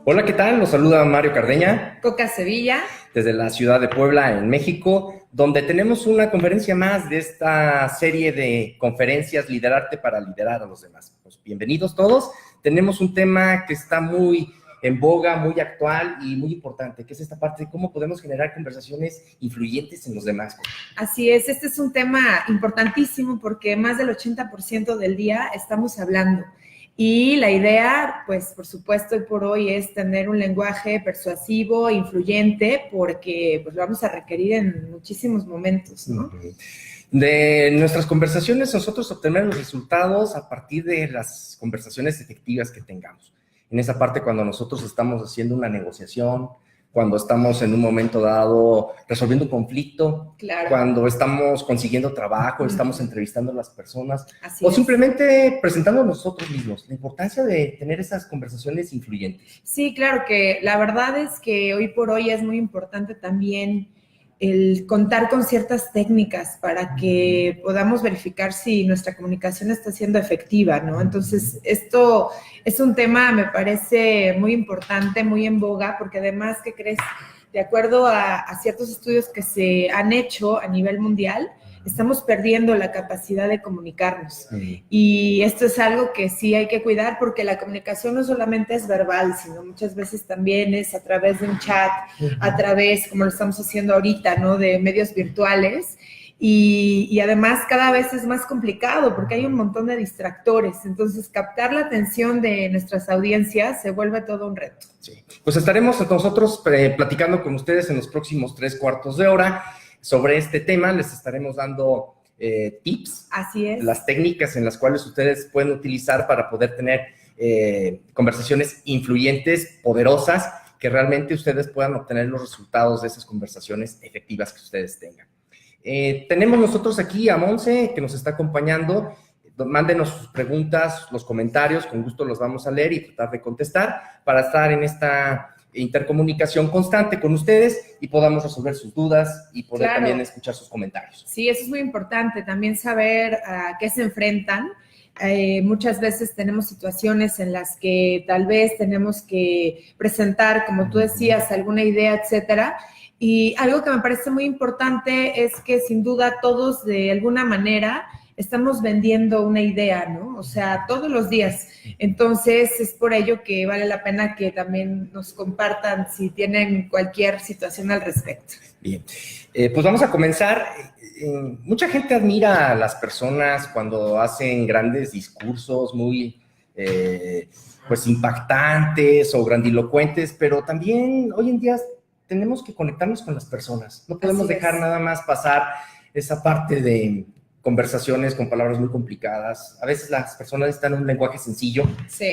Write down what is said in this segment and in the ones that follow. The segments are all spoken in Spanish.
Hola, ¿qué tal? Los saluda Mario Cardeña. Coca Sevilla. Desde la ciudad de Puebla, en México, donde tenemos una conferencia más de esta serie de conferencias Liderarte para liderar a los demás. Pues bienvenidos todos. Tenemos un tema que está muy en boga, muy actual y muy importante, que es esta parte de cómo podemos generar conversaciones influyentes en los demás. Así es, este es un tema importantísimo porque más del 80% del día estamos hablando. Y la idea, pues, por supuesto, hoy por hoy es tener un lenguaje persuasivo, influyente, porque pues, lo vamos a requerir en muchísimos momentos, ¿no? De nuestras conversaciones, nosotros obtenemos resultados a partir de las conversaciones efectivas que tengamos. En esa parte, cuando nosotros estamos haciendo una negociación, cuando estamos en un momento dado resolviendo un conflicto, claro, cuando estamos consiguiendo trabajo, estamos entrevistando a las personas, así o es. Simplemente presentando a nosotros mismos, la importancia de tener esas conversaciones influyentes. Sí, claro que la verdad es que hoy por hoy es muy importante también el contar con ciertas técnicas para que podamos verificar si nuestra comunicación está siendo efectiva, ¿no? Entonces, esto es un tema, me parece muy importante, muy en boga, porque además, ¿qué crees? De acuerdo a ciertos estudios que se han hecho a nivel mundial, estamos perdiendo la capacidad de comunicarnos. Y esto es algo que sí hay que cuidar porque la comunicación no solamente es verbal, sino muchas veces también es a través de un chat, a través, como lo estamos haciendo ahorita, ¿no? De medios virtuales. Y además cada vez es más complicado porque hay un montón de distractores. Entonces, captar la atención de nuestras audiencias se vuelve todo un reto. Sí. Pues estaremos nosotros platicando con ustedes en los próximos 3/4 de hora sobre este tema. Les estaremos dando tips. Así es. Las técnicas en las cuales ustedes pueden utilizar para poder tener conversaciones influyentes, poderosas, que realmente ustedes puedan obtener los resultados de esas conversaciones efectivas que ustedes tengan. Tenemos nosotros aquí a Monse, que nos está acompañando. Mándenos sus preguntas, los comentarios, con gusto los vamos a leer y tratar de contestar para estar en esta intercomunicación constante con ustedes y podamos resolver sus dudas y poder también escuchar sus comentarios. Sí, eso es muy importante, también saber a qué se enfrentan. Muchas veces tenemos situaciones en las que tal vez tenemos que presentar, como tú decías, alguna idea, etcétera. Y algo que me parece muy importante es que sin duda todos de alguna manera estamos vendiendo una idea, ¿no? O sea, todos los días. Entonces, es por ello que vale la pena que también nos compartan si tienen cualquier situación al respecto. Bien, pues vamos a comenzar. Mucha gente admira a las personas cuando hacen grandes discursos muy pues impactantes o grandilocuentes, pero también hoy en día tenemos que conectarnos con las personas. No podemos dejar nada más pasar esa parte de conversaciones con palabras muy complicadas. A veces las personas necesitan un lenguaje sencillo,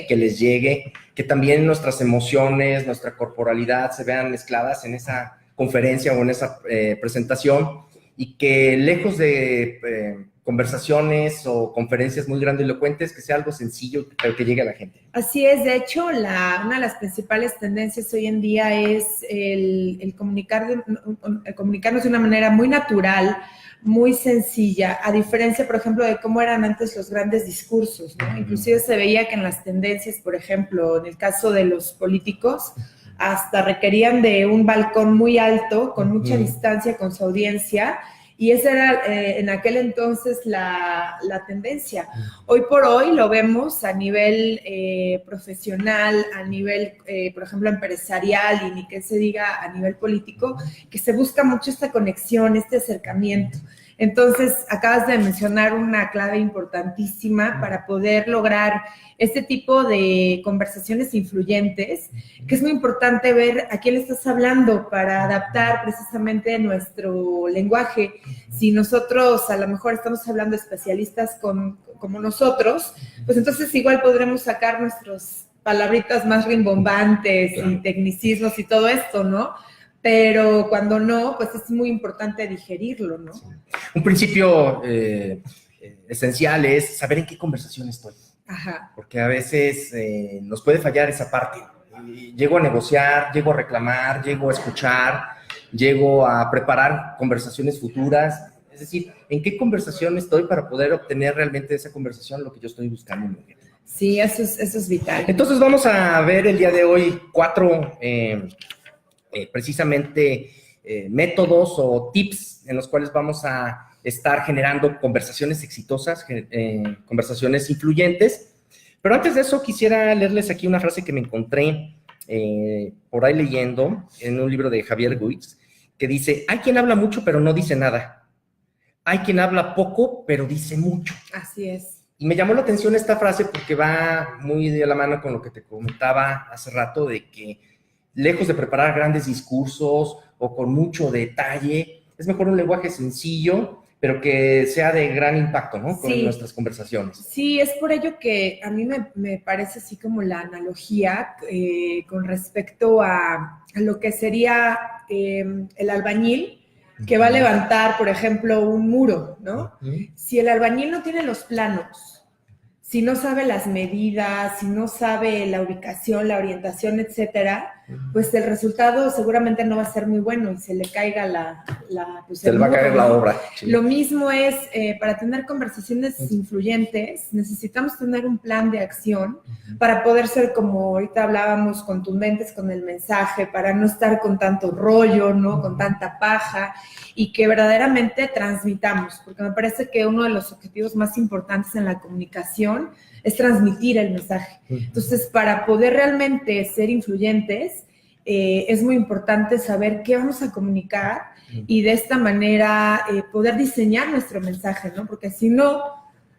que les llegue, que también nuestras emociones, nuestra corporalidad se vean mezcladas en esa conferencia o en esa presentación, y que lejos de conversaciones o conferencias muy grandilocuentes, que sea algo sencillo, pero que llegue a la gente. Así es, de hecho, una de las principales tendencias hoy en día es el comunicarnos de una manera muy natural, muy sencilla, a diferencia, por ejemplo, de cómo eran antes los grandes discursos, ¿no? Inclusive se veía que en las tendencias, por ejemplo, en el caso de los políticos, hasta requerían de un balcón muy alto, con mucha distancia con su audiencia, y esa era en aquel entonces la tendencia. Hoy por hoy lo vemos a nivel profesional, a nivel, por ejemplo, empresarial, y ni que se diga a nivel político, que se busca mucho esta conexión, este acercamiento. Entonces, acabas de mencionar una clave importantísima para poder lograr este tipo de conversaciones influyentes, que es muy importante ver a quién le estás hablando para adaptar precisamente nuestro lenguaje. Si nosotros a lo mejor estamos hablando de especialistas como nosotros, pues entonces igual podremos sacar nuestras palabritas más rimbombantes y tecnicismos y todo esto, ¿no? Pero cuando no, pues es muy importante digerirlo, ¿no? Sí. Un principio esencial es saber en qué conversación estoy. Ajá. Porque a veces nos puede fallar esa parte. Llego a negociar, llego a reclamar, llego a escuchar, llego a preparar conversaciones futuras. Es decir, ¿en qué conversación estoy para poder obtener realmente de esa conversación lo que yo estoy buscando? Sí, eso es vital. Entonces vamos a ver el día de hoy 4 precisamente métodos o tips en los cuales vamos a estar generando conversaciones exitosas, conversaciones influyentes. Pero antes de eso quisiera leerles aquí una frase que me encontré por ahí leyendo en un libro de Javier Guiz, que dice: hay quien habla mucho pero no dice nada. Hay quien habla poco pero dice mucho. Así es. Y me llamó la atención esta frase porque va muy de la mano con lo que te comentaba hace rato, de que lejos de preparar grandes discursos o con mucho detalle, es mejor un lenguaje sencillo, pero que sea de gran impacto, ¿no? Con nuestras conversaciones. Sí, es por ello que a mí me parece así como la analogía con respecto a lo que sería el albañil, que va a levantar, por ejemplo, un muro, ¿no? Si el albañil no tiene los planos, si no sabe las medidas, si no sabe la ubicación, la orientación, etcétera, pues el resultado seguramente no va a ser muy bueno y se le caiga pues se le va a caer la obra. Sí. Lo mismo es, para tener conversaciones influyentes, necesitamos tener un plan de acción para poder ser, como ahorita hablábamos, contundentes con el mensaje, para no estar con tanto rollo, ¿no? Con tanta paja, y que verdaderamente transmitamos, porque me parece que uno de los objetivos más importantes en la comunicación es transmitir el mensaje. Entonces, para poder realmente ser influyentes, es muy importante saber qué vamos a comunicar y de esta manera poder diseñar nuestro mensaje, ¿no? Porque si no,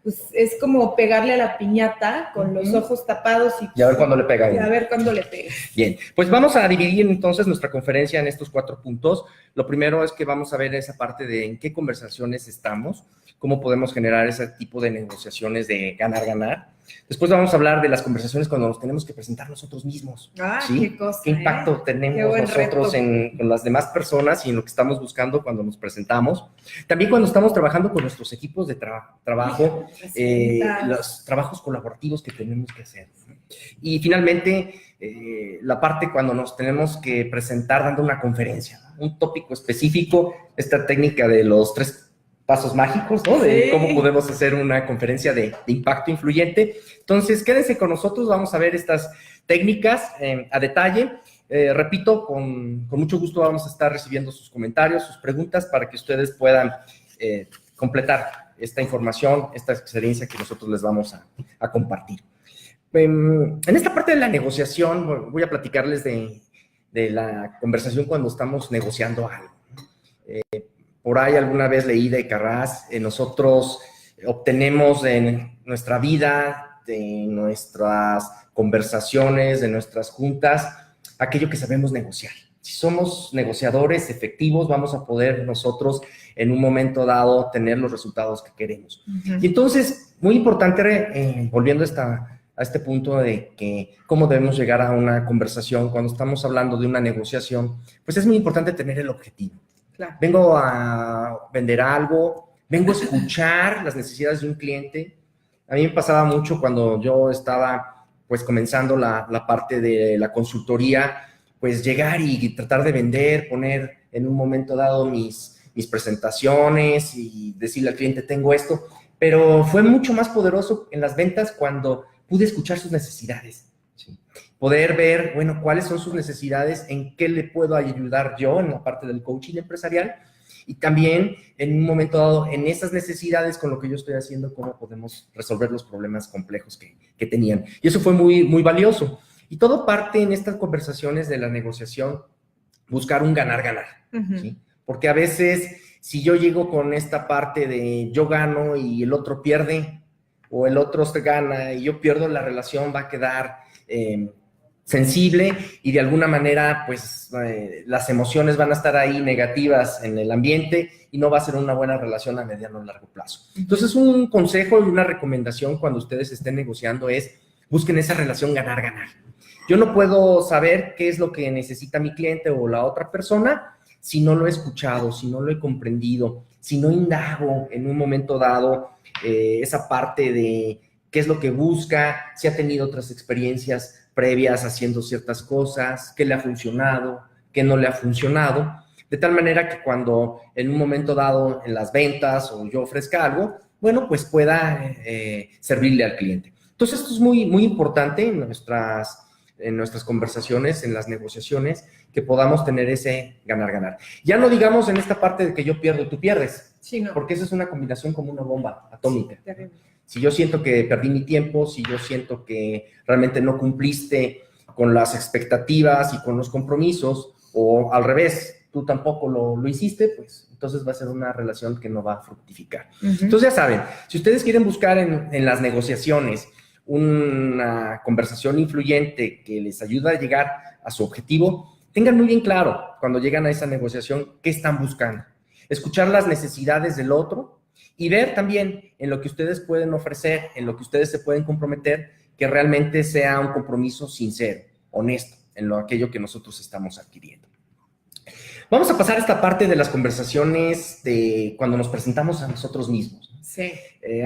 pues es como pegarle a la piñata con los ojos tapados y a ver cuándo le pega. Y a ver cuándo le pega. Bien, pues vamos a dividir entonces nuestra conferencia en estos 4 puntos. Lo primero es que vamos a ver esa parte de en qué conversaciones estamos, cómo podemos generar ese tipo de negociaciones de ganar-ganar. Después vamos a hablar de las conversaciones cuando nos tenemos que presentar nosotros mismos. ¿Sí? Qué cosa, ¿Qué impacto tenemos nosotros con las demás personas y en lo que estamos buscando cuando nos presentamos? También cuando estamos trabajando con nuestros equipos de trabajo, los trabajos colaborativos que tenemos que hacer. Y finalmente, la parte cuando nos tenemos que presentar dando una conferencia, un tópico específico, esta técnica de los 3 pasos mágicos, ¿no? De cómo podemos hacer una conferencia de impacto influyente. Entonces, quédense con nosotros, vamos a ver estas técnicas a detalle. Repito, con mucho gusto vamos a estar recibiendo sus comentarios, sus preguntas, para que ustedes puedan completar esta información, esta experiencia que nosotros les vamos a compartir. En esta parte de la negociación, voy a platicarles de la conversación cuando estamos negociando algo. Por ahí alguna vez leí de Carras, nosotros obtenemos en nuestra vida, de nuestras conversaciones, de nuestras juntas, aquello que sabemos negociar. Si somos negociadores efectivos, vamos a poder nosotros en un momento dado tener los resultados que queremos. Y entonces, muy importante, volviendo a este punto de que cómo debemos llegar a una conversación cuando estamos hablando de una negociación, pues es muy importante tener el objetivo. Claro. Vengo a vender algo, vengo a escuchar las necesidades de un cliente. A mí me pasaba mucho cuando yo estaba pues comenzando la parte de la consultoría, pues llegar y tratar de vender, poner en un momento dado mis presentaciones y decirle al cliente, tengo esto, pero fue mucho más poderoso en las ventas cuando pude escuchar sus necesidades. ¿Sí? Poder ver, bueno, cuáles son sus necesidades, en qué le puedo ayudar yo en la parte del coaching empresarial y también en un momento dado en esas necesidades con lo que yo estoy haciendo, cómo podemos resolver los problemas complejos que tenían. Y eso fue muy, muy valioso. Y todo parte en estas conversaciones de la negociación, buscar un ganar-ganar. ¿Sí? Porque a veces si yo llego con esta parte de yo gano y el otro pierde, o el otro se gana y yo pierdo, la relación va a quedar sensible y de alguna manera pues las emociones van a estar ahí negativas en el ambiente y no va a ser una buena relación a mediano o largo plazo. Entonces un consejo y una recomendación cuando ustedes estén negociando es busquen esa relación ganar-ganar. Yo no puedo saber qué es lo que necesita mi cliente o la otra persona si no lo he escuchado, si no lo he comprendido, si no indago en un momento dado esa parte de qué es lo que busca, si ha tenido otras experiencias previas haciendo ciertas cosas, qué le ha funcionado, qué no le ha funcionado, de tal manera que cuando en un momento dado en las ventas o yo ofrezca algo, bueno, pues pueda servirle al cliente. Entonces, esto es muy, muy importante en nuestras conversaciones, en las negociaciones, que podamos tener ese ganar-ganar. Ya no digamos en esta parte de que yo pierdo, tú pierdes, Sí, no. porque esa es una combinación como una bomba atómica. Sí, terrible. Si yo siento que perdí mi tiempo, si yo siento que realmente no cumpliste con las expectativas y con los compromisos, o al revés, tú tampoco lo hiciste, pues entonces va a ser una relación que no va a fructificar. Entonces ya saben, si ustedes quieren buscar en las negociaciones una conversación influyente que les ayuda a llegar a su objetivo, tengan muy bien claro cuando llegan a esa negociación qué están buscando. Escuchar las necesidades del otro y ver también en lo que ustedes pueden ofrecer, en lo que ustedes se pueden comprometer, que realmente sea un compromiso sincero, honesto, en aquello que nosotros estamos adquiriendo. Vamos a pasar a esta parte de las conversaciones de cuando nos presentamos a nosotros mismos. Sí.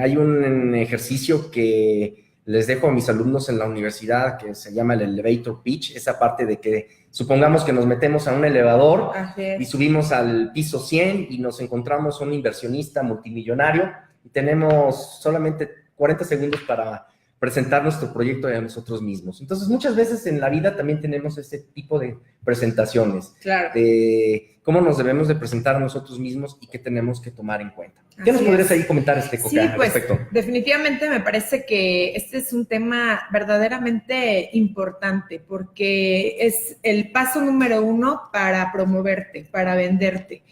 Hay un ejercicio que les dejo a mis alumnos en la universidad que se llama el elevator pitch, esa parte de que supongamos que nos metemos a un elevador y subimos al piso 100 y nos encontramos un inversionista multimillonario y tenemos solamente 40 segundos para presentar nuestro proyecto a nosotros mismos. Entonces, muchas veces en la vida también tenemos ese tipo de presentaciones, claro, de cómo nos debemos de presentar a nosotros mismos y qué tenemos que tomar en cuenta. ¿Qué nos podrías ahí comentar, Coca, sí, al respecto? Definitivamente me parece que este es un tema verdaderamente importante porque es el paso número 1 para promoverte, para venderte.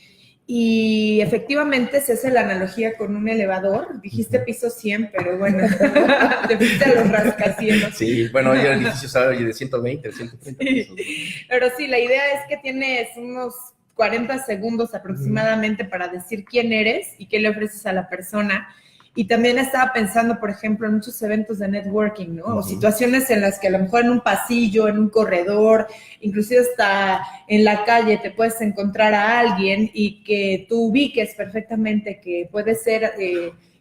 Y efectivamente se hace la analogía con un elevador. Dijiste piso 100, pero bueno, te fuiste a los rascacielos. Sí, bueno, ya el edificio sabe de 120, 130 pesos. Pero sí, la idea es que tienes unos 40 segundos aproximadamente para decir quién eres y qué le ofreces a la persona. Y también estaba pensando, por ejemplo, en muchos eventos de networking, ¿no? O situaciones en las que a lo mejor en un pasillo, en un corredor, inclusive hasta en la calle te puedes encontrar a alguien y que tú ubiques perfectamente que puede ser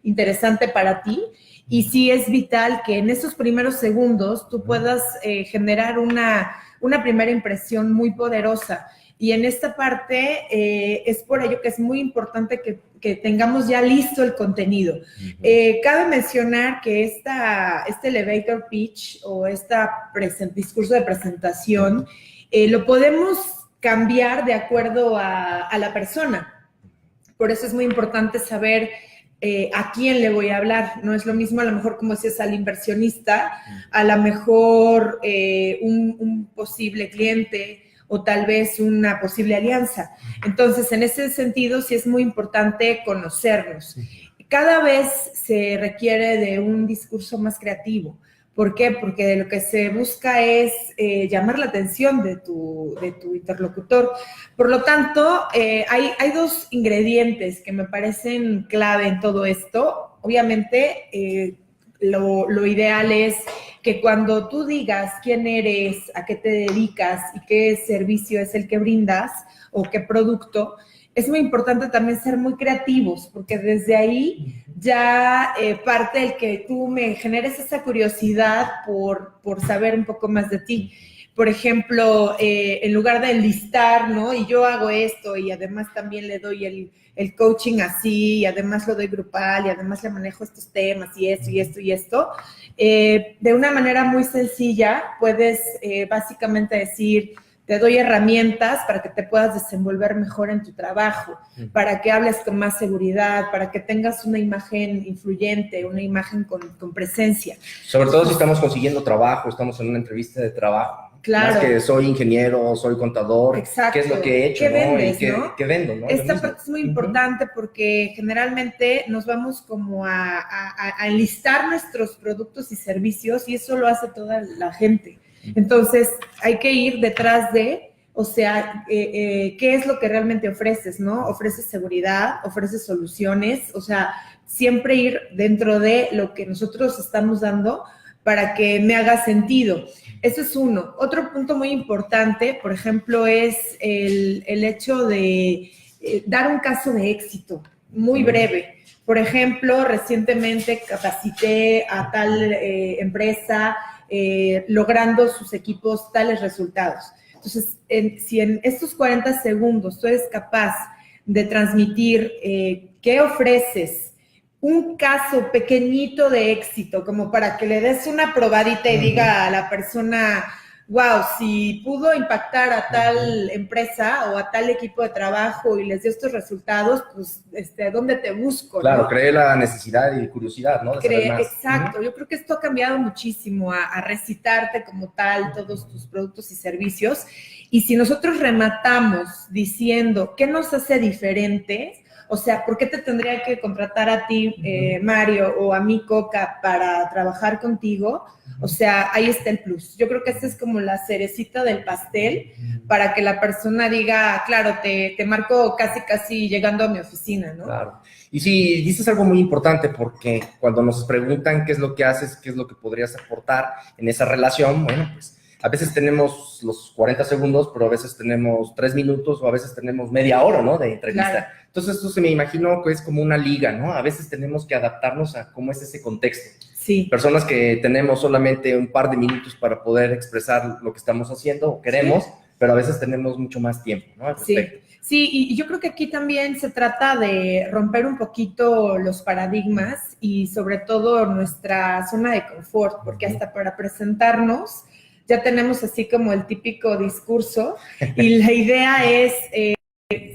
interesante para ti. Y sí es vital que en esos primeros segundos tú puedas generar una primera impresión muy poderosa. Y en esta parte es por ello que es muy importante que tengamos ya listo el contenido. Cabe mencionar que este elevator pitch o discurso de presentación lo podemos cambiar de acuerdo a la persona. Por eso es muy importante saber a quién le voy a hablar. No es lo mismo a lo mejor como si es al inversionista, a lo mejor un posible cliente o tal vez una posible alianza. Entonces, en ese sentido, sí es muy importante conocernos. Cada vez se requiere de un discurso más creativo. ¿Por qué? Porque de lo que se busca es llamar la atención de tu interlocutor. Por lo tanto, hay 2 ingredientes que me parecen clave en todo esto. Obviamente, lo ideal es que cuando tú digas quién eres, a qué te dedicas y qué servicio es el que brindas o qué producto, es muy importante también ser muy creativos, porque desde ahí ya parte el que tú me generes esa curiosidad por saber un poco más de ti. Por ejemplo, en lugar de enlistar, ¿no? Y yo hago esto y además también le doy el coaching así, y además lo doy grupal, y además le manejo estos temas y esto y esto y esto. De una manera muy sencilla puedes básicamente decir, te doy herramientas para que te puedas desenvolver mejor en tu trabajo, para que hables con más seguridad, para que tengas una imagen influyente, una imagen con presencia. Sobre todo si estamos consiguiendo trabajo, estamos en una entrevista de trabajo. Claro. Más que soy ingeniero, soy contador. Exacto. ¿Qué es lo que he hecho? ¿Qué vendes, ¿Qué vendo? ¿no? Esta parte es muy importante porque generalmente nos vamos como a enlistar nuestros productos y servicios y eso lo hace toda la gente. Entonces, hay que ir detrás de, o sea, qué es lo que realmente ofreces, ¿no? Ofreces seguridad, ofreces soluciones, o sea, siempre ir dentro de lo que nosotros estamos dando para que me haga sentido. Eso es uno. Otro punto muy importante, por ejemplo, es el hecho de dar un caso de éxito muy breve. Por ejemplo, recientemente capacité a tal empresa logrando sus equipos tales resultados. Entonces, si en estos 40 segundos tú eres capaz de transmitir qué ofreces, un caso pequeñito de éxito, como para que le des una probadita y diga a la persona, wow, si pudo impactar a tal empresa o a tal equipo de trabajo y les dio estos resultados, pues, ¿dónde te busco? Claro, ¿no? cree la necesidad y curiosidad, ¿no? De saber más. Exacto, yo creo que esto ha cambiado muchísimo a recitarte como tal todos tus productos y servicios. Y si nosotros rematamos diciendo qué nos hace diferentes, o sea, ¿por qué te tendría que contratar a ti, Mario, o a mí, Coca, para trabajar contigo? O sea, ahí está el plus. Yo creo que esta es como la cerecita del pastel para que la persona diga, claro, te marco casi llegando a mi oficina, ¿no? Claro. Y sí, dices algo muy importante porque cuando nos preguntan qué es lo que haces, qué es lo que podrías aportar en esa relación, bueno, pues a veces tenemos los 40 segundos, pero a veces tenemos 3 minutos o a veces tenemos media hora, ¿no? De entrevista. Claro. Entonces, esto se me imagino que es como una liga, ¿no? A veces tenemos que adaptarnos a cómo es ese contexto. Sí. Personas que tenemos solamente un par de minutos para poder expresar lo que estamos haciendo o queremos, sí, pero a veces tenemos mucho más tiempo, ¿no? Al respecto. Sí. Sí, y yo creo que aquí también se trata de romper un poquito los paradigmas y sobre todo nuestra zona de confort, porque hasta para presentarnos ya tenemos así como el típico discurso y la idea es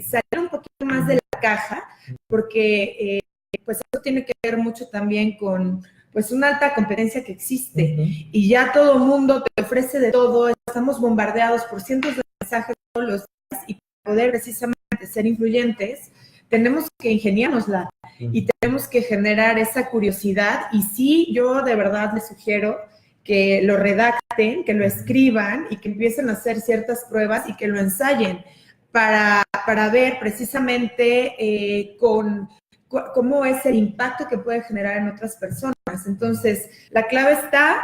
salir un poquito más de la caja, porque pues eso tiene que ver mucho también con pues una alta competencia que existe y ya todo el mundo te ofrece de todo, estamos bombardeados por cientos de mensajes todos los días y para poder precisamente ser influyentes tenemos que ingeniárnosla y tenemos que generar esa curiosidad y sí, yo de verdad les sugiero que lo redacten, que lo escriban y que empiecen a hacer ciertas pruebas y que lo ensayen para ver precisamente cómo es el impacto que puede generar en otras personas. Entonces, la clave está,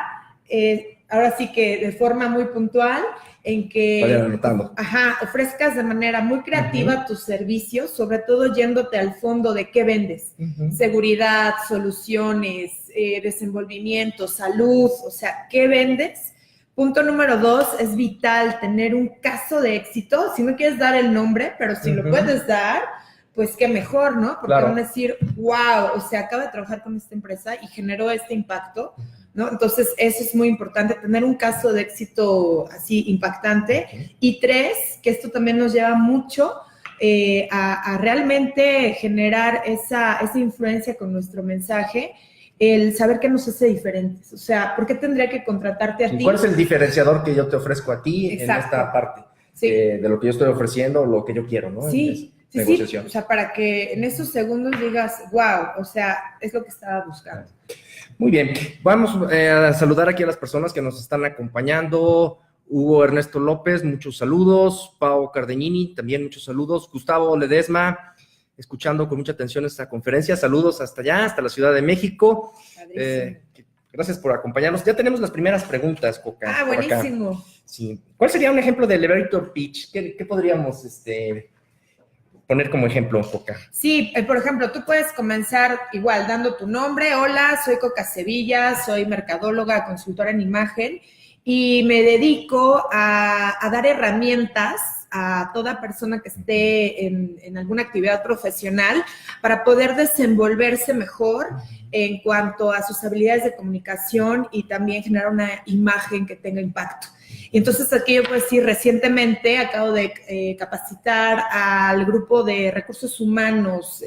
ahora sí que de forma muy puntual, en que ofrezcas de manera muy creativa tus servicios, sobre todo yéndote al fondo de qué vendes. Seguridad, soluciones, desenvolvimiento, salud, o sea, ¿qué vendes? Punto número 2, es vital tener un caso de éxito. Si no quieres dar el nombre, pero si lo puedes dar, pues qué mejor, ¿no? Porque van a decir, wow, o sea, acabo de trabajar con esta empresa y generó este impacto, ¿no? Entonces, eso es muy importante, tener un caso de éxito así impactante. Y 3, que esto también nos lleva mucho a realmente generar esa influencia con nuestro mensaje, el saber qué nos hace diferentes. O sea, ¿por qué tendría que contratarte a ti? ¿Cuál es el diferenciador que yo te ofrezco a ti en esta parte? Sí. De lo que yo estoy ofreciendo, lo que yo quiero, ¿no? Sí. Sí, o sea, para que en esos segundos digas, wow, o sea, es lo que estaba buscando. Muy bien, vamos a saludar aquí a las personas que nos están acompañando. Hugo Ernesto López, muchos saludos. Pau Cardeñini, también muchos saludos. Gustavo Ledesma, escuchando con mucha atención esta conferencia. Saludos hasta allá, hasta la Ciudad de México. Gracias por acompañarnos. Ya tenemos las primeras preguntas, Coca. Ah, buenísimo. Sí. ¿Cuál sería un ejemplo de elevator pitch? ¿Qué podríamos poner como ejemplo, Coca? Sí, por ejemplo, tú puedes comenzar igual dando tu nombre. Hola, soy Coca Sevilla, soy mercadóloga, consultora en imagen y me dedico a dar herramientas a toda persona que esté en alguna actividad profesional para poder desenvolverse mejor en cuanto a sus habilidades de comunicación y también generar una imagen que tenga impacto. Y entonces aquí yo puedo decir, recientemente acabo de capacitar al grupo de recursos humanos,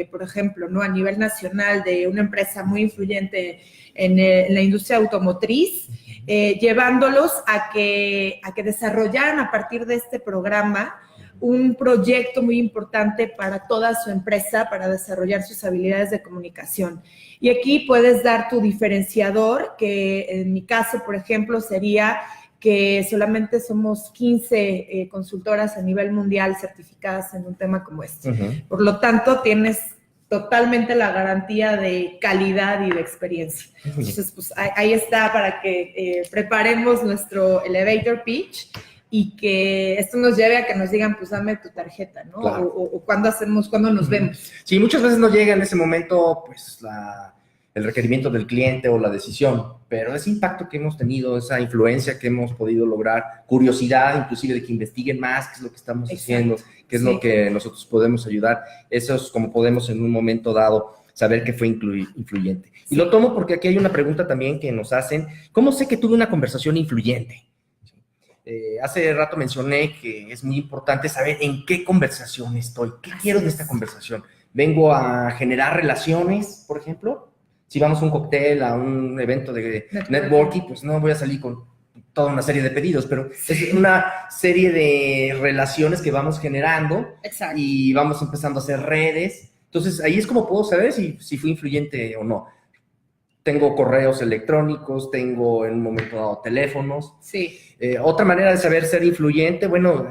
por ejemplo, ¿no? A nivel nacional de una empresa muy influyente en la industria automotriz, llevándolos a que desarrollaran a partir de este programa un proyecto muy importante para toda su empresa para desarrollar sus habilidades de comunicación. Y aquí puedes dar tu diferenciador, que en mi caso, por ejemplo, sería que solamente somos 15 consultoras a nivel mundial certificadas en un tema como este. Por lo tanto, tienes totalmente la garantía de calidad y de experiencia. Entonces, pues ahí está para que preparemos nuestro elevator pitch y que esto nos lleve a que nos digan, pues dame tu tarjeta, ¿no? Claro. O cuándo nos vemos. Sí, muchas veces no llega en ese momento, pues, el requerimiento del cliente o la decisión, pero ese impacto que hemos tenido, esa influencia que hemos podido lograr, curiosidad inclusive de que investiguen más qué es lo que estamos haciendo, qué es lo que nosotros podemos ayudar, eso es como podemos en un momento dado saber que fue influyente. Y lo tomo porque aquí hay una pregunta también que nos hacen, ¿cómo sé que tuve una conversación influyente? Hace rato mencioné que es muy importante saber en qué conversación estoy, qué quiero de esta conversación. ¿Vengo a generar relaciones, por ejemplo? Si vamos a un cóctel, a un evento de networking, pues no voy a salir con toda una serie de pedidos, pero es una serie de relaciones que vamos generando. Exacto. Y vamos empezando a hacer redes. Entonces, ahí es como puedo saber si fui influyente o no. Tengo correos electrónicos, tengo en un momento dado teléfonos. Sí. Otra manera de saber ser influyente, bueno,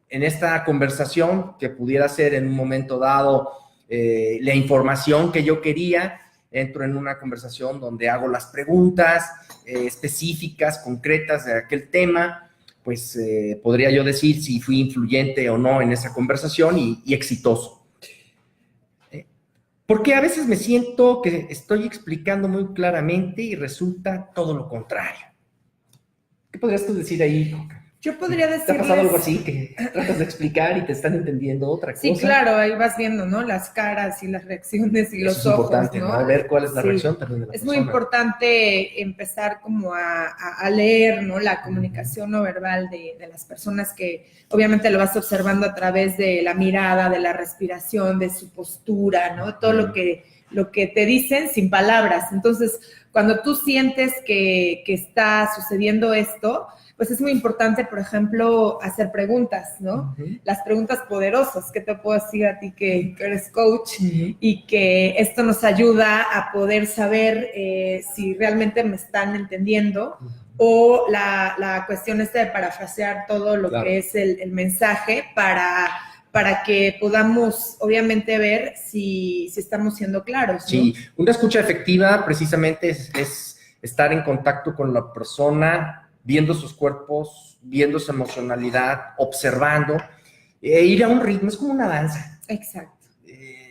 en esta conversación que pudiera ser en un momento dado la información que yo quería, entro en una conversación donde hago las preguntas específicas, concretas de aquel tema, pues podría yo decir si fui influyente o no en esa conversación y exitoso. Porque a veces me siento que estoy explicando muy claramente y resulta todo lo contrario. ¿Qué podrías tú decir ahí? Yo podría decirles... ¿Te ha pasado algo así que tratas de explicar y te están entendiendo otra cosa? Sí, claro, ahí vas viendo, ¿no? Las caras y las reacciones y los ojos, es importante, ¿no? Ver cuál es la reacción también de la persona. Es muy importante empezar como a leer, ¿no? La comunicación no verbal de las personas, que obviamente lo vas observando a través de la mirada, de la respiración, de su postura, ¿no? Todo lo que te dicen sin palabras. Entonces, cuando tú sientes que está sucediendo esto, pues es muy importante, por ejemplo, hacer preguntas, ¿no? Las preguntas poderosas. ¿Qué te puedo decir a ti que eres coach? Y que esto nos ayuda a poder saber si realmente me están entendiendo, o la cuestión esta de parafrasear todo lo que es el mensaje para que podamos, obviamente, ver si estamos siendo claros, ¿no? Sí, una escucha efectiva precisamente es estar en contacto con la persona, viendo sus cuerpos, viendo su emocionalidad, observando, ir a un ritmo, es como una danza. Exacto.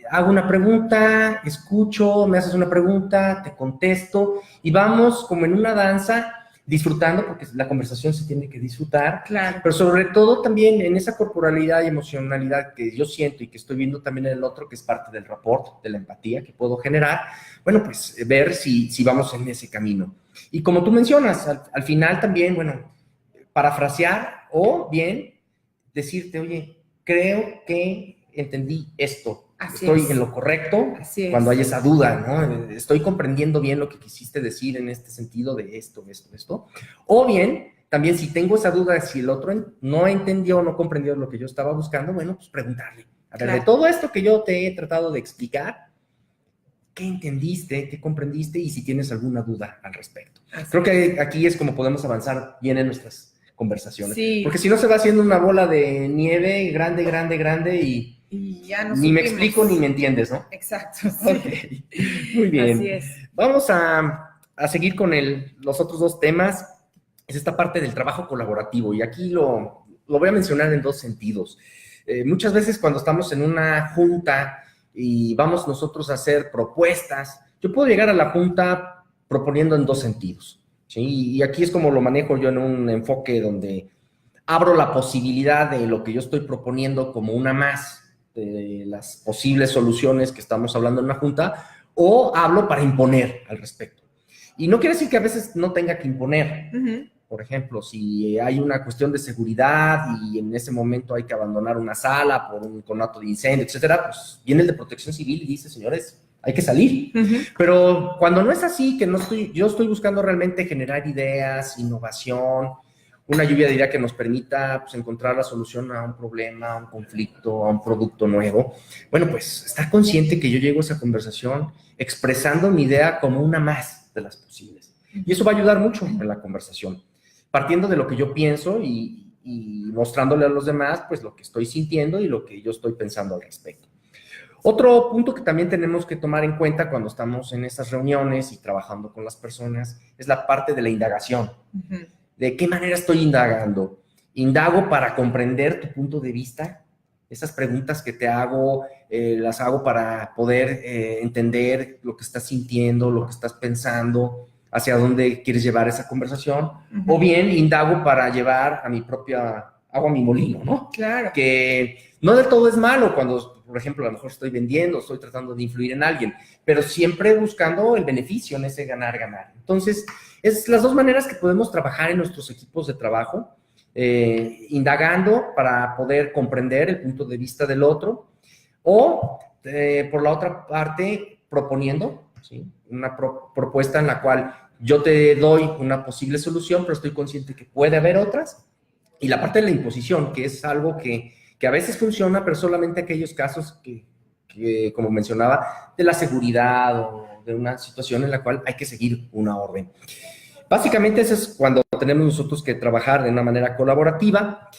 Hago una pregunta, escucho, me haces una pregunta, te contesto, y vamos como en una danza, disfrutando, porque la conversación se tiene que disfrutar, claro, pero sobre todo también en esa corporalidad y emocionalidad que yo siento y que estoy viendo también en el otro, que es parte del rapport, de la empatía que puedo generar, bueno, pues ver si vamos en ese camino. Y como tú mencionas, al final también, bueno, parafrasear o bien decirte, oye, creo que entendí esto. Estoy en lo correcto cuando hay esa duda, ¿no? Estoy comprendiendo bien lo que quisiste decir en este sentido de esto. O bien, también si tengo esa duda, si el otro no entendió o no comprendió lo que yo estaba buscando, bueno, pues preguntarle. A ver, de todo esto que yo te he tratado de explicar, ¿qué entendiste? ¿Qué comprendiste? Y si tienes alguna duda al respecto. Creo que aquí es como podemos avanzar bien en nuestras conversaciones. Sí. Porque si no se va haciendo una bola de nieve grande y ya no ni me explico ni me entiendes, ¿no? Exacto. Sí. Okay. Muy bien. Así es. Vamos a seguir con los otros dos temas. Es esta parte del trabajo colaborativo. Y aquí lo voy a mencionar en dos sentidos. Muchas veces cuando estamos en una junta y vamos nosotros a hacer propuestas, yo puedo llegar a la junta proponiendo en dos sentidos, ¿sí? Y aquí es como lo manejo yo en un enfoque donde abro la posibilidad de lo que yo estoy proponiendo como una más de las posibles soluciones que estamos hablando en una junta, o hablo para imponer al respecto. Y no quiere decir que a veces no tenga que imponer. Por ejemplo, si hay una cuestión de seguridad y en ese momento hay que abandonar una sala por un conato de incendio, etcétera, pues viene el de Protección Civil y dice, señores, hay que salir. Pero cuando no es así, que yo estoy buscando realmente generar ideas, innovación, una lluvia de ideas que nos permita pues, encontrar la solución a un problema, a un conflicto, a un producto nuevo. Bueno, pues estar consciente que yo llego a esa conversación expresando mi idea como una más de las posibles. Y eso va a ayudar mucho en la conversación, partiendo de lo que yo pienso y mostrándole a los demás pues lo que estoy sintiendo y lo que yo estoy pensando al respecto. Otro punto que también tenemos que tomar en cuenta cuando estamos en estas reuniones y trabajando con las personas es la parte de la indagación. ¿De qué manera estoy indagando? ¿Indago para comprender tu punto de vista? Esas preguntas que te hago, las hago para poder entender lo que estás sintiendo, lo que estás pensando, hacia dónde quieres llevar esa conversación. O bien, indago para llevar a mi propia agua a mi molino, ¿no? Claro. Que no del todo es malo cuando, por ejemplo, a lo mejor estoy vendiendo, estoy tratando de influir en alguien, pero siempre buscando el beneficio en ese ganar-ganar. Entonces, es las dos maneras que podemos trabajar en nuestros equipos de trabajo, indagando para poder comprender el punto de vista del otro, o por la otra parte, proponiendo, ¿sí? Una propuesta en la cual yo te doy una posible solución, pero estoy consciente que puede haber otras. Y la parte de la imposición, que es algo que a veces funciona, pero solamente aquellos casos que, como mencionaba, de la seguridad o de una situación en la cual hay que seguir una orden. Básicamente eso es cuando tenemos nosotros que trabajar de una manera colaborativa.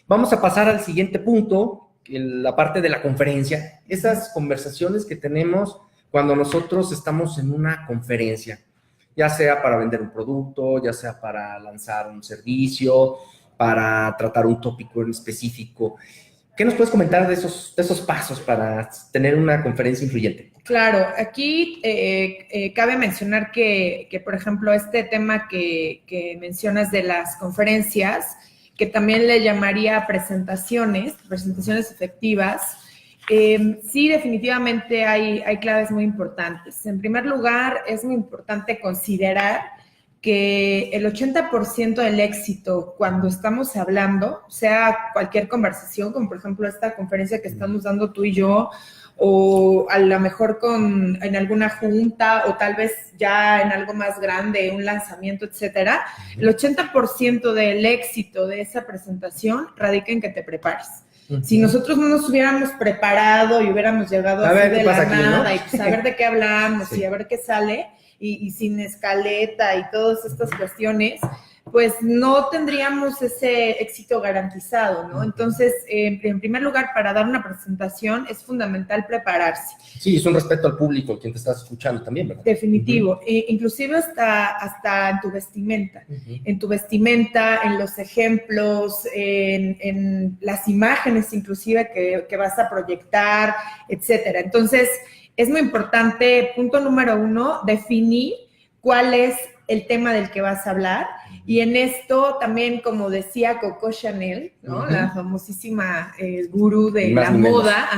Vamos a pasar al siguiente punto, la parte de la conferencia. Esas conversaciones que tenemos cuando nosotros estamos en una conferencia, ya sea para vender un producto, ya sea para lanzar un servicio, para tratar un tópico en específico. ¿Qué nos puedes comentar de esos pasos para tener una conferencia influyente? Claro, aquí cabe mencionar que, por ejemplo, este tema que mencionas de las conferencias, que también le llamaría presentaciones efectivas, sí, definitivamente hay claves muy importantes. En primer lugar, es muy importante considerar que el 80% del éxito cuando estamos hablando, sea cualquier conversación, como por ejemplo esta conferencia que estamos dando tú y yo, o a lo mejor en alguna junta, o tal vez ya en algo más grande, un lanzamiento, etcétera, el 80% del éxito de esa presentación radica en que te prepares. Si nosotros no nos hubiéramos preparado y hubiéramos llegado así de la nada, ¿no? Y pues a ver de qué hablamos y a ver qué sale, y sin escaleta y todas estas cuestiones, pues no tendríamos ese éxito garantizado, ¿no? Entonces, en primer lugar, para dar una presentación es fundamental prepararse. Sí, es un respeto al público, quien te está escuchando también, ¿verdad? Definitivo. Inclusive hasta en tu vestimenta. En tu vestimenta, en los ejemplos, en las imágenes inclusive que vas a proyectar, etcétera. Entonces, es muy importante, punto número 1, definir cuál es el tema del que vas a hablar. Y en esto también, como decía Coco Chanel, ¿no? La famosísima gurú de la moda,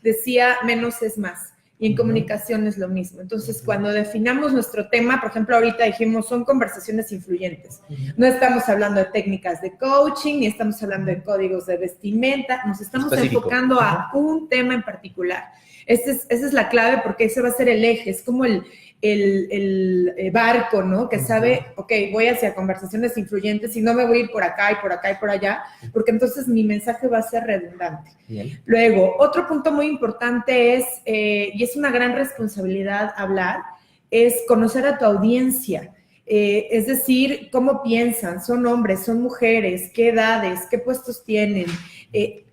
decía, menos es más. Y en comunicación es lo mismo. Entonces, cuando definamos nuestro tema, por ejemplo, ahorita dijimos, son conversaciones influyentes. No estamos hablando de técnicas de coaching, ni estamos hablando de códigos de vestimenta, nos estamos enfocando a un tema en particular. Esa es la clave, porque ese va a ser el eje, es como el barco, ¿no? Que sabe, ok, voy hacia conversaciones influyentes y no me voy a ir por acá y por acá y por allá, porque entonces mi mensaje va a ser redundante. Bien. Luego, otro punto muy importante es, y es una gran responsabilidad hablar, es conocer a tu audiencia. Es decir, cómo piensan, son hombres, son mujeres, qué edades, qué puestos tienen,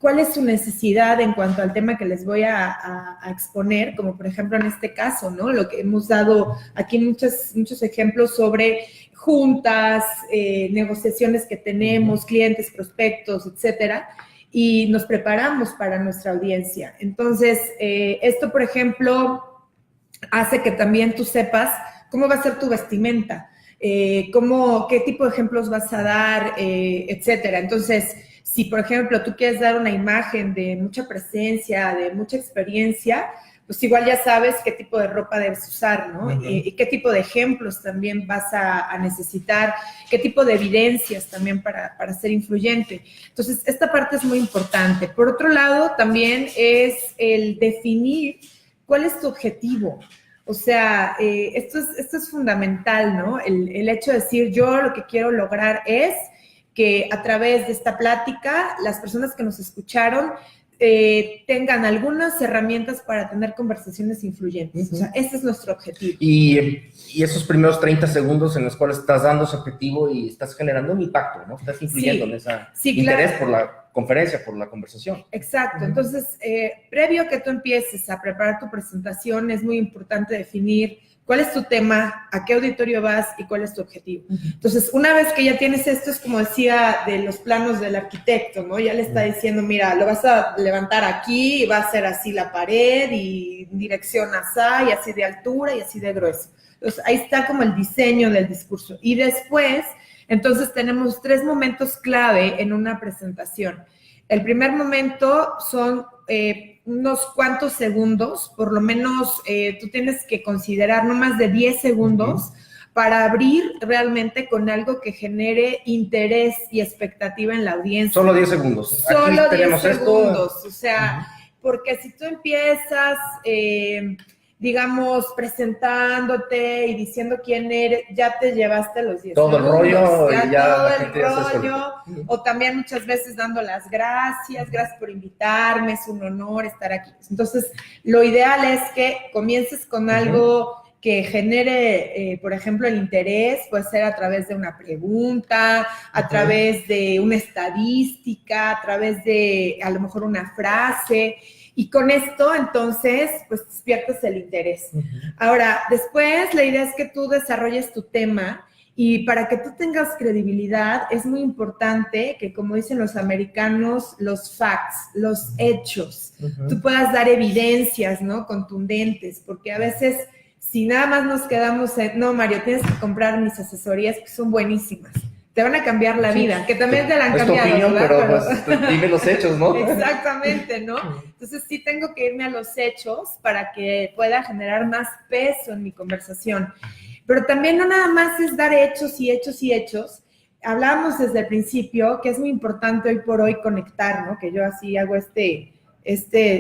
cuál es su necesidad en cuanto al tema que les voy a exponer, como por ejemplo en este caso, ¿no? Lo que hemos dado aquí muchos ejemplos sobre juntas, negociaciones que tenemos, clientes, prospectos, etcétera, y nos preparamos para nuestra audiencia. Entonces, esto, por ejemplo, hace que también tú sepas cómo va a ser tu vestimenta, qué tipo de ejemplos vas a dar, etcétera. Entonces, si, por ejemplo, tú quieres dar una imagen de mucha presencia, de mucha experiencia, pues igual ya sabes qué tipo de ropa debes usar, ¿no? Y qué tipo de ejemplos también vas a necesitar, qué tipo de evidencias también para ser influyente. Entonces, esta parte es muy importante. Por otro lado, también es el definir cuál es tu objetivo. O sea, esto es fundamental, ¿no? El hecho de decir, yo lo que quiero lograr es que a través de esta plática, las personas que nos escucharon tengan algunas herramientas para tener conversaciones influyentes. O sea, ese es nuestro objetivo. Y esos primeros 30 segundos en los cuales estás dando ese objetivo y estás generando un impacto, ¿no? Estás influyendo en ese interés por la conferencia, por la conversación. Exacto. Entonces, previo a que tú empieces a preparar tu presentación, es muy importante definir cuál es tu tema, a qué auditorio vas y cuál es tu objetivo. Entonces, una vez que ya tienes esto, es como decía de los planos del arquitecto, ¿no? Ya le está diciendo, mira, lo vas a levantar aquí, y va a ser así la pared y dirección así, y así de altura y así de grueso. Entonces, ahí está como el diseño del discurso. Y después, Entonces tenemos 3 momentos clave en una presentación. El primer momento son unos cuantos segundos, por lo menos tú tienes que considerar no más de 10 segundos para abrir realmente con algo que genere interés y expectativa en la audiencia. Solo 10 segundos. Solo 10 segundos, o sea, porque si tú empiezas, digamos, presentándote y diciendo quién eres, ya te llevaste los 10 todo segundos. El rollo, ya todo el rollo, o también muchas veces dando las gracias por invitarme, es un honor estar aquí. Entonces, lo ideal es que comiences con algo que genere, por ejemplo, el interés, puede ser a través de una pregunta, a través de una estadística, a través de, a lo mejor, una frase, y con esto, entonces, pues, despiertas el interés. Ahora, después, la idea es que tú desarrolles tu tema, y para que tú tengas credibilidad, es muy importante que, como dicen los americanos, los facts, los hechos, tú puedas dar evidencias, ¿no?, contundentes, porque a veces, si nada más nos quedamos en, no, Mario, tienes que comprar mis asesorías que son buenísimas, te van a cambiar la vida, que también te la han cambiado. Es tu opinión, pero pues, dime los hechos, ¿no? Exactamente, ¿no? Entonces sí tengo que irme a los hechos para que pueda generar más peso en mi conversación. Pero también no nada más es dar hechos y hechos y hechos. Hablábamos desde el principio que es muy importante hoy por hoy conectar, ¿no? Que yo así hago este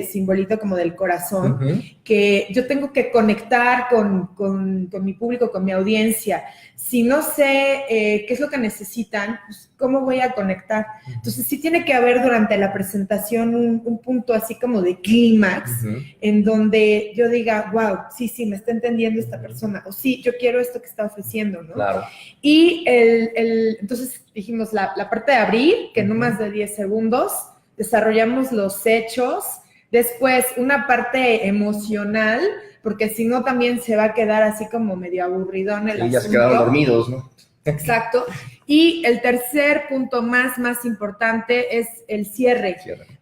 simbolito como del corazón, que yo tengo que conectar con mi público, con mi audiencia. Si no sé qué es lo que necesitan, pues, ¿cómo voy a conectar? Entonces, sí tiene que haber durante la presentación un punto así como de clímax, en donde yo diga, wow, sí, me está entendiendo esta persona, o sí, yo quiero esto que está ofreciendo, ¿no? Claro. Y entonces dijimos la parte de abrir, que no más de 10 segundos, desarrollamos los hechos, después una parte emocional, porque si no también se va a quedar así como medio aburridón el asunto. Ya se quedaron dormidos, ¿no? Exacto. Y el tercer punto más importante es el cierre.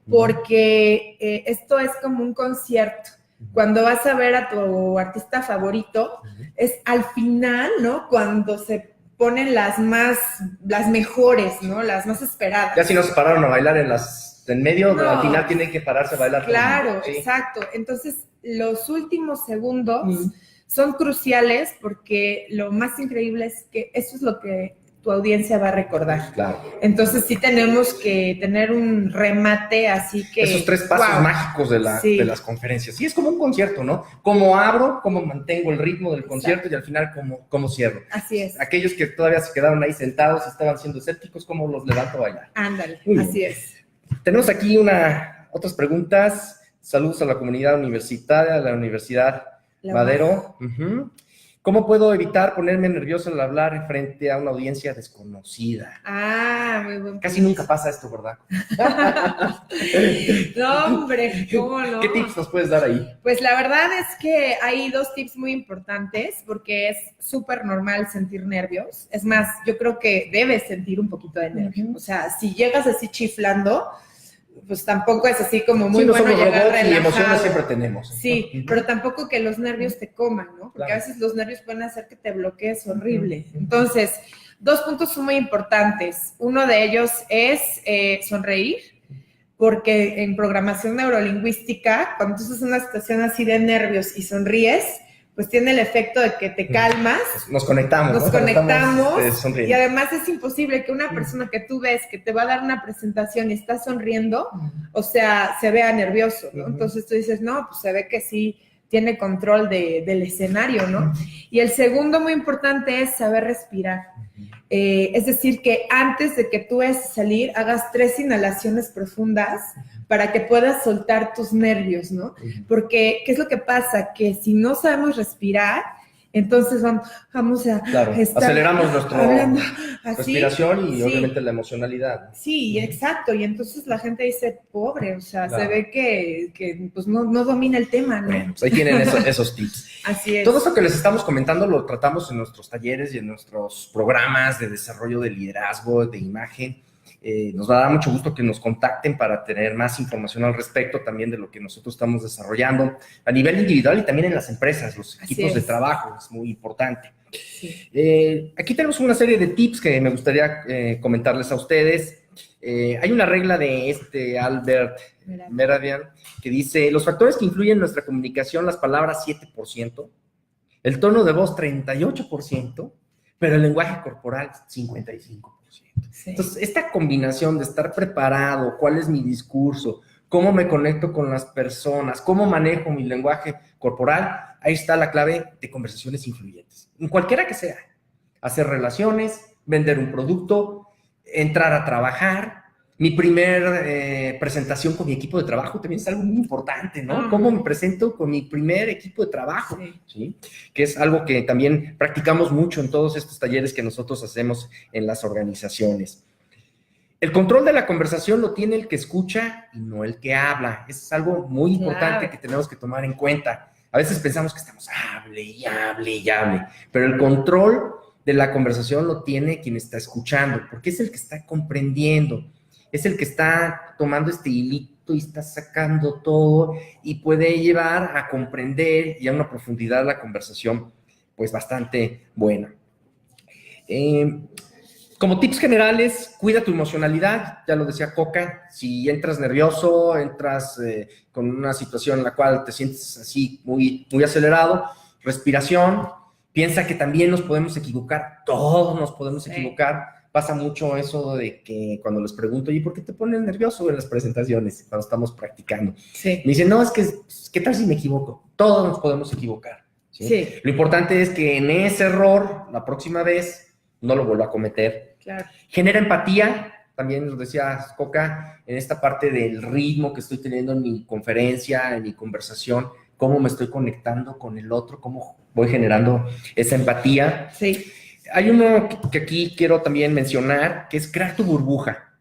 Porque esto es como un concierto. Cuando vas a ver a tu artista favorito, es al final, ¿no?, cuando se ponen las mejores, ¿no?, las más esperadas. Ya si no se pararon a bailar en medio, no, al final tienen que pararse a bailar. Claro, exacto. Entonces, los últimos segundos son cruciales porque lo más increíble es que eso es lo que tu audiencia va a recordar. Claro. Entonces, sí tenemos que tener un remate, así que... Esos 3 pasos mágicos de las conferencias. Sí, es como un concierto, ¿no? Cómo abro, cómo mantengo el ritmo del concierto y al final cómo cierro. Así es. Aquellos que todavía se quedaron ahí sentados y estaban siendo escépticos, ¿cómo los levanto a bailar? Ándale, así es. Tenemos aquí otras preguntas. Saludos a la comunidad universitaria, a la Universidad Madero. ¿Cómo puedo evitar ponerme nervioso al hablar frente a una audiencia desconocida? Muy buen. Casi nunca pasa esto, ¿verdad? No, hombre, ¿cómo no? ¿Qué tips nos puedes dar ahí? Pues la verdad es que hay 2 tips muy importantes, porque es súper normal sentir nervios. Es más, yo creo que debes sentir un poquito de nervios. O sea, si llegas así chiflando, pues tampoco es así como muy bueno llegar relajado. Y emociones siempre tenemos. Sí, pero tampoco que los nervios te coman, ¿no? Porque a veces los nervios pueden hacer que te bloquees horrible. Entonces, 2 puntos son muy importantes. Uno de ellos es sonreír, porque en programación neurolingüística, cuando tú estás en una situación así de nervios y sonríes, pues tiene el efecto de que te calmas. Nos conectamos. Nos conectamos y además es imposible que una persona que tú ves que te va a dar una presentación y está sonriendo, o sea, se vea nervioso, ¿no? Entonces tú dices, no, pues se ve que sí tiene control del escenario, ¿no? Y el segundo muy importante es saber respirar. Es decir, que antes de que tú vayas a salir, hagas 3 inhalaciones profundas para que puedas soltar tus nervios, ¿no? Porque, ¿qué es lo que pasa? Que si no sabemos respirar, entonces vamos a estar aceleramos nuestra respiración y sí, obviamente la emocionalidad. Sí, exacto. Y entonces la gente dice, pobre, o sea, se ve que pues no domina el tema, ¿no? Bueno, pues ahí tienen esos tips. Así es. Todo esto que les estamos comentando lo tratamos en nuestros talleres y en nuestros programas de desarrollo de liderazgo, de imagen. Nos va a dar mucho gusto que nos contacten para tener más información al respecto también de lo que nosotros estamos desarrollando a nivel individual y también en las empresas, los equipos de trabajo, es muy importante. Sí. Aquí tenemos una serie de tips que me gustaría comentarles a ustedes. Hay una regla de Albert Mehrabian que dice, los factores que influyen en nuestra comunicación, las palabras 7%, el tono de voz 38%, pero el lenguaje corporal 55%. Sí. Entonces, esta combinación de estar preparado, cuál es mi discurso, cómo me conecto con las personas, cómo manejo mi lenguaje corporal, ahí está la clave de conversaciones influyentes. En cualquiera que sea, hacer relaciones, vender un producto, entrar a trabajar. Mi primer presentación con mi equipo de trabajo también es algo muy importante, ¿no? ¿Cómo me presento con mi primer equipo de trabajo? ¿Sí? Que es algo que también practicamos mucho en todos estos talleres que nosotros hacemos en las organizaciones. El control de la conversación lo tiene el que escucha y no el que habla. Eso es algo muy importante que tenemos que tomar en cuenta. A veces pensamos que estamos hable y hable y hable, pero el control de la conversación lo tiene quien está escuchando, porque es el que está comprendiendo. Es el que está tomando este hilito y está sacando todo y puede llevar a comprender y a una profundidad la conversación, pues bastante buena. Como tips generales, cuida tu emocionalidad, ya lo decía Coca, si entras nervioso, entras con una situación en la cual te sientes así muy, muy acelerado, respiración, piensa que también nos podemos equivocar, todos nos podemos equivocar. Pasa mucho eso de que cuando les pregunto, ¿y por qué te pones nervioso en las presentaciones cuando estamos practicando? Sí. Me dicen, no, es que, ¿qué tal si me equivoco? Todos nos podemos equivocar. ¿Sí? Sí. Lo importante es que en ese error, la próxima vez, no lo vuelva a cometer. Claro. Genera empatía, también lo decía Coca, en esta parte del ritmo que estoy teniendo en mi conferencia, en mi conversación, cómo me estoy conectando con el otro, cómo voy generando esa empatía. Sí. Hay uno que aquí quiero también mencionar, que es crear tu burbuja.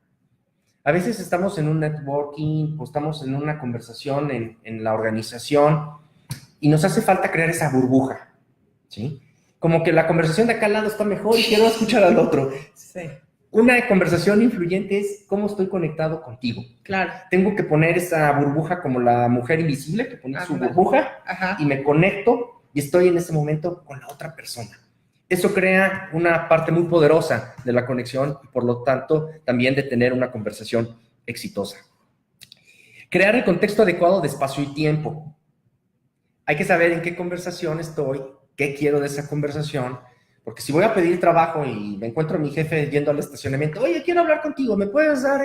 A veces estamos en un networking o estamos en una conversación en la organización y nos hace falta crear esa burbuja, ¿sí? Como que la conversación de acá al lado está mejor y quiero escuchar al otro. Sí. Una conversación influyente es cómo estoy conectado contigo. Claro. Tengo que poner esa burbuja como la mujer invisible que pone su burbuja y me conecto y estoy en ese momento con la otra persona. Eso crea una parte muy poderosa de la conexión y, por lo tanto, también de tener una conversación exitosa. Crear el contexto adecuado de espacio y tiempo. Hay que saber en qué conversación estoy, qué quiero de esa conversación, porque si voy a pedir trabajo y me encuentro a mi jefe yendo al estacionamiento, oye, quiero hablar contigo, ¿me puedes dar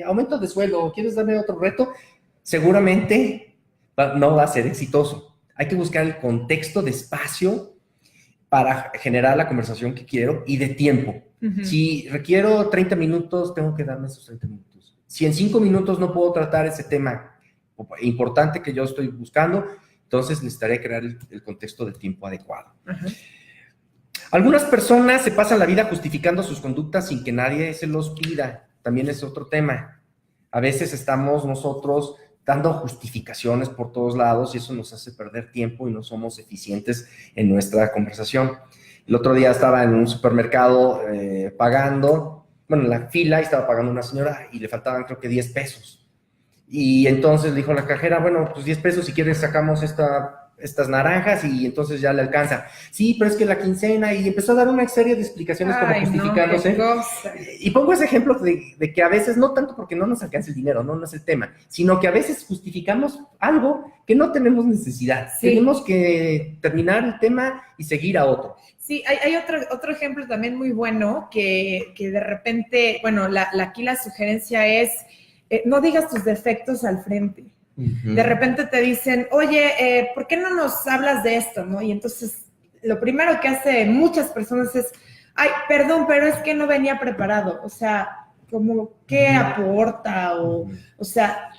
aumento de sueldo o quieres darme otro reto? Seguramente no va a ser exitoso. Hay que buscar el contexto de espacio para generar la conversación que quiero y de tiempo. Si requiero 30 minutos, tengo que darme esos 30 minutos. Si en 5 minutos no puedo tratar ese tema importante que yo estoy buscando, entonces necesitaré crear el contexto de tiempo adecuado. Algunas personas se pasan la vida justificando sus conductas sin que nadie se los pida. También es otro tema. A veces estamos nosotros dando justificaciones por todos lados y eso nos hace perder tiempo y no somos eficientes en nuestra conversación. El otro día estaba en un supermercado pagando, en la fila, y estaba pagando una señora y le faltaban creo que 10 pesos. Y entonces dijo la cajera, bueno, pues 10 pesos, si quieres sacamos estas naranjas y entonces ya le alcanza. Sí, pero es que la quincena, y empezó a dar una serie de explicaciones como justificándose. No, y pongo ese ejemplo de que a veces, no tanto porque no nos alcanza el dinero, no es el tema, sino que a veces justificamos algo que no tenemos necesidad. Sí. Tenemos que terminar el tema y seguir a otro. Sí, hay otro ejemplo también muy bueno que de repente, bueno, aquí la sugerencia es, no digas tus defectos al frente. De repente te dicen, oye, ¿por qué no nos hablas de esto? ¿No? Y entonces lo primero que hace muchas personas es, ay, perdón, pero es que no venía preparado. O sea, como, ¿qué aporta? O sea,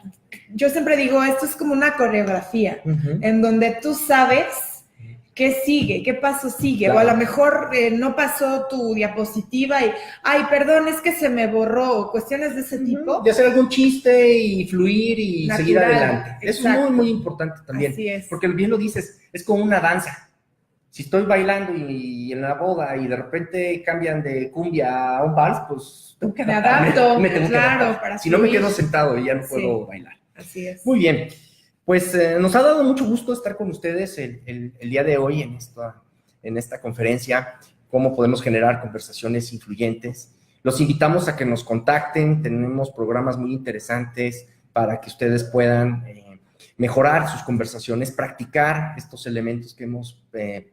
yo siempre digo, esto es como una coreografía en donde tú sabes qué sigue, qué paso sigue. Claro. O a lo mejor no pasó tu diapositiva y, ay, perdón, es que se me borró, o cuestiones de ese tipo. De hacer algún chiste y fluir y natural, seguir adelante. Exacto. Es muy, muy importante también. Así es. Porque bien lo dices, es como una danza. Si estoy bailando y en la boda y de repente cambian de cumbia a un vals, pues tengo que adaptarme. Me adapto, me tengo claro, que adaptar. para Si no me fluir. quedo sentado y ya no puedo Sí, bailar. así es. Muy bien. Pues nos ha dado mucho gusto estar con ustedes el día de hoy en esta conferencia, cómo podemos generar conversaciones influyentes. Los invitamos a que nos contacten, tenemos programas muy interesantes para que ustedes puedan mejorar sus conversaciones, practicar estos elementos que hemos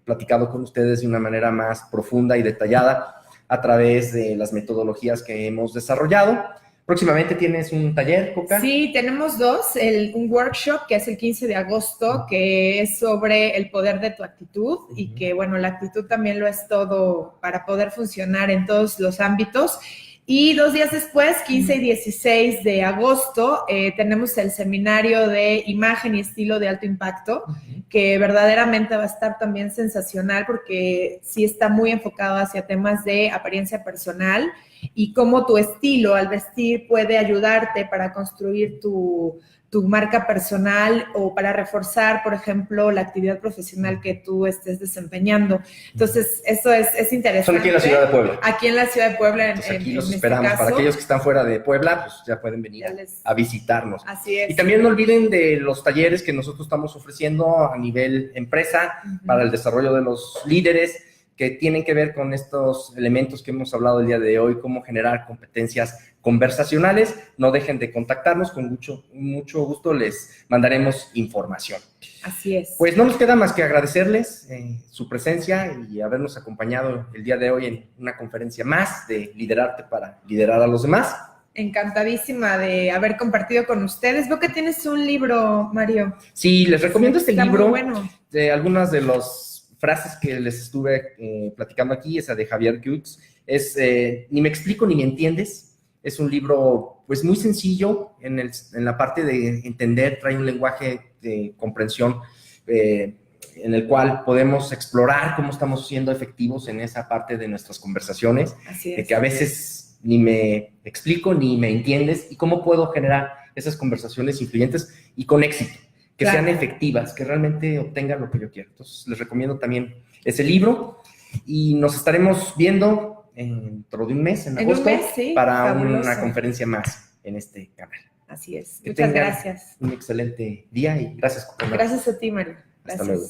platicado con ustedes de una manera más profunda y detallada a través de las metodologías que hemos desarrollado. Próximamente tienes un taller, Coca. Sí, tenemos dos, un workshop que es el 15 de agosto, que es sobre el poder de tu actitud y que, bueno, la actitud también lo es todo para poder funcionar en todos los ámbitos. Y 2 días después, 15 y 16 de agosto, tenemos el seminario de imagen y estilo de alto impacto, que verdaderamente va a estar también sensacional porque sí está muy enfocado hacia temas de apariencia personal y cómo tu estilo al vestir puede ayudarte para construir tu marca personal o para reforzar, por ejemplo, la actividad profesional que tú estés desempeñando. Entonces, eso es interesante. Son aquí en la ciudad de Puebla. Aquí en la ciudad de Puebla. Entonces, aquí los esperamos. Para aquellos que están fuera de Puebla, pues ya pueden venir a visitarnos. Así es. Y también no olviden de los talleres que nosotros estamos ofreciendo a nivel empresa para el desarrollo de los líderes, que tienen que ver con estos elementos que hemos hablado el día de hoy, cómo generar competencias conversacionales. No dejen de contactarnos, con mucho gusto les mandaremos información. Así es. Pues no nos queda más que agradecerles su presencia y habernos acompañado el día de hoy en una conferencia más de Liderarte para liderar a los demás. Encantadísima de haber compartido con ustedes. Veo que tienes un libro, Mario. Sí, les recomiendo este libro. Muy bueno. De algunas de las frases que les estuve platicando aquí, esa de Javier Cuyx, es Ni me explico ni me entiendes. Es un libro pues muy sencillo en la parte de entender, trae un lenguaje de comprensión en el cual podemos explorar cómo estamos siendo efectivos en esa parte de nuestras conversaciones. Así es. De que a veces ni me explico ni me entiendes y cómo puedo generar esas conversaciones influyentes y con éxito. Que sean efectivas, que realmente obtengan lo que yo quiero. Entonces, les recomiendo también ese libro y nos estaremos viendo dentro de un mes, en agosto, sí, para fabuloso. Una conferencia más en este canal. Así es. Que Muchas tengan gracias. Un excelente día y gracias. Gracias a ti, Mario. Hasta luego.